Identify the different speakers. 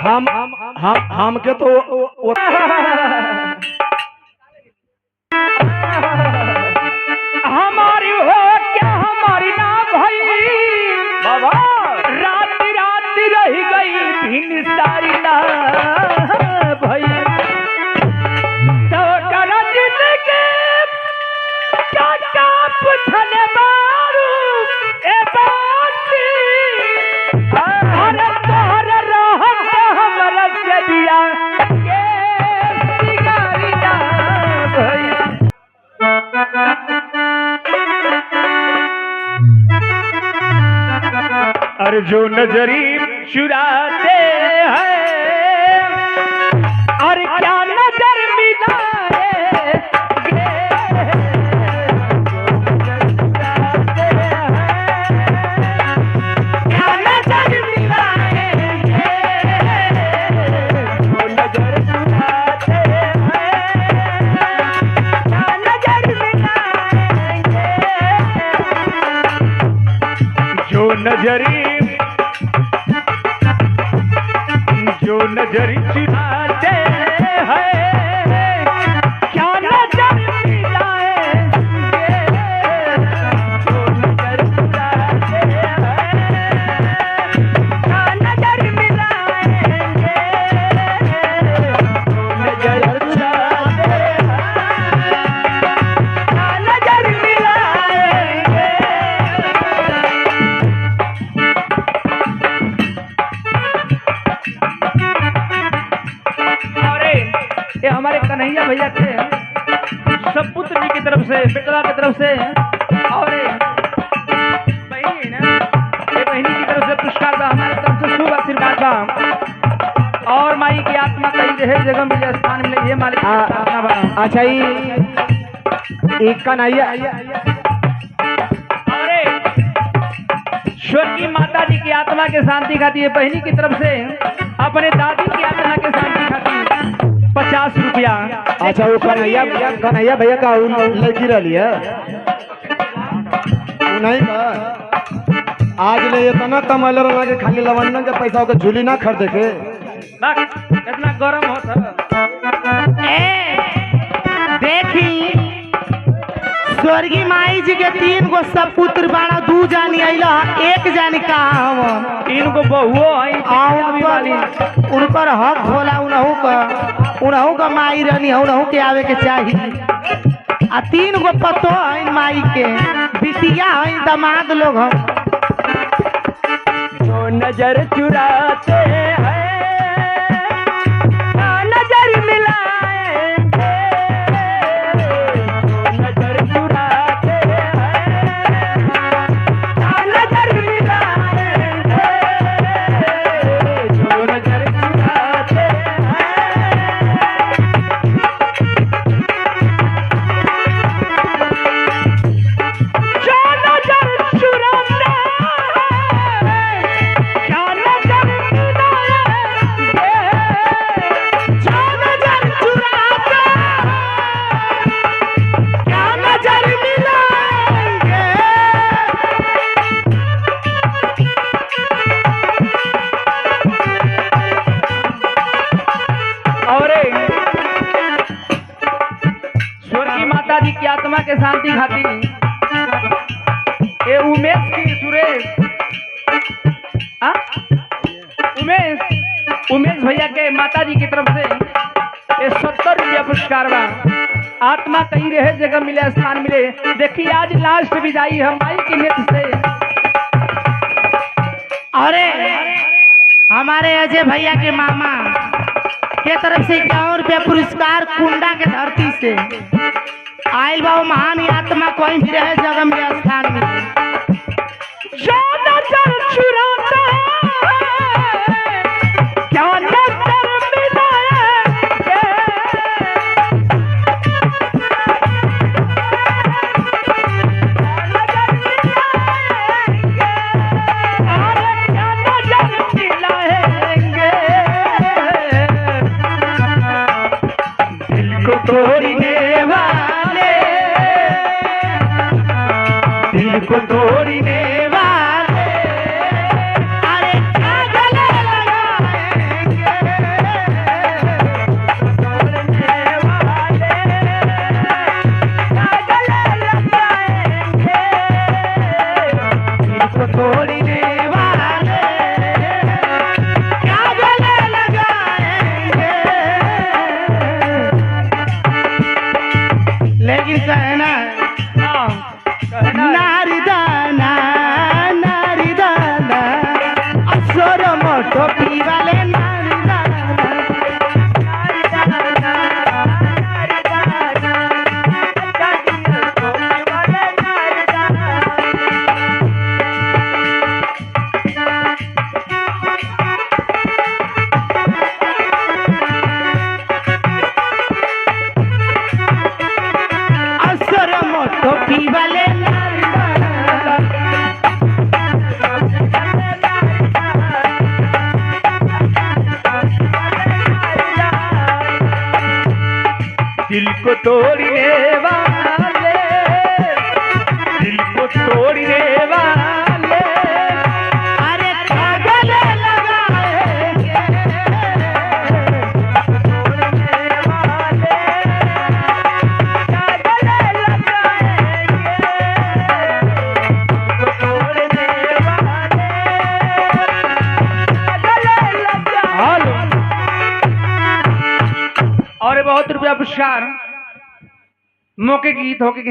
Speaker 1: हम के तो
Speaker 2: हमारी हो क्या हमारी ना भाई बाबा रात रात रह गई भिन सारी ना भाई तो कर जिंदगी क्या पूछने मारू ए बाती अरे तोहरे रहत हमरा से दिया के सिगारी ना भाई अरे जो नजरी चुराते हैं और क्या नजर मिलाए जो नजरी चुराते हैं क्या नजर मिलाएंगे जो नजर चुराते हैं क्या नजर मिलाएंगे जो नजर चुराते हैं क्या नजर मिलाएंगे। ये हमारे कन्हैया भैया थे सपुत्र जी की तरफ से बेटवा की तरफ से और बहनी ना ये बहनी की तरफ से पुरस्कार बा हमारे तरफ से शुभ आशीर्वाद बा और माई की आत्मा कहीं रहे जगह मिले स्थान मिले ये मालिक प्रार्थना बा।
Speaker 1: अच्छा ये कन्हैया
Speaker 2: अरे स्वर्गीय माता जी की आत्मा के शांति खाती है बहनी की तरफ से अपने दादी की आत्मा के शांति खाती 50 रुपया।
Speaker 1: अच्छा वो कन्हैया भैया का लड़की रही है नहीं का आज ले इतना कमल रहा के खाली लवंडन के पैसा के झूली ना खरीदे के
Speaker 2: इतना गरम होता
Speaker 3: देखी स्वर्गीय माई जी के 3 गो सपुत्र बाड़ा 2 जानी अइला 1 जानी कहाँ हम
Speaker 2: 3 गो बहुओ आई
Speaker 3: उनकर हक होला उनहु का माई रहनी उनहु के आवे के चाहिए आ 3 गो पतो है माई के बिटिया है दामाद लोग हम
Speaker 2: जो नजर चुराते हैं नजर मिलाएंगे जो नजर चुराते हैं नजर मिलाएंगे जो नजर चुराते की आत्मा के शांति खाती ए उमेश की सुरेश उमेश भैया के माता जी की तरफ से ये 70 रुपया पुरस्कार बा आत्मा कहीं रहे जगह मिले स्थान मिले। देखिए आज लास्ट विदाई हम माई की नेत्र से
Speaker 3: अरे हमारे अजय भैया के मामा के तरफ से 51 रुपया पुरस्कार कुंडा के धरती से आयल बा महान आत्मा कोई भी रहे जगह में स्थान में
Speaker 2: जो नजर चुराता है क्या नजर मिलाएंगे अरे क्या नजर मिलाएंगे दिल को तोड़ने वाले दिल को
Speaker 3: टोपी वाले नारी असर टोपी वाले
Speaker 2: दिल को तोड़ने वाले, दिल को तोड़ने वाले,
Speaker 3: अरे काजल लगाएंगे
Speaker 2: तोड़ने वाले, काजल लगाएंगे, तोड़ने वाले, काजल लगाएंगे। और बहुत रुपया पुरस्कार मौके गीत होके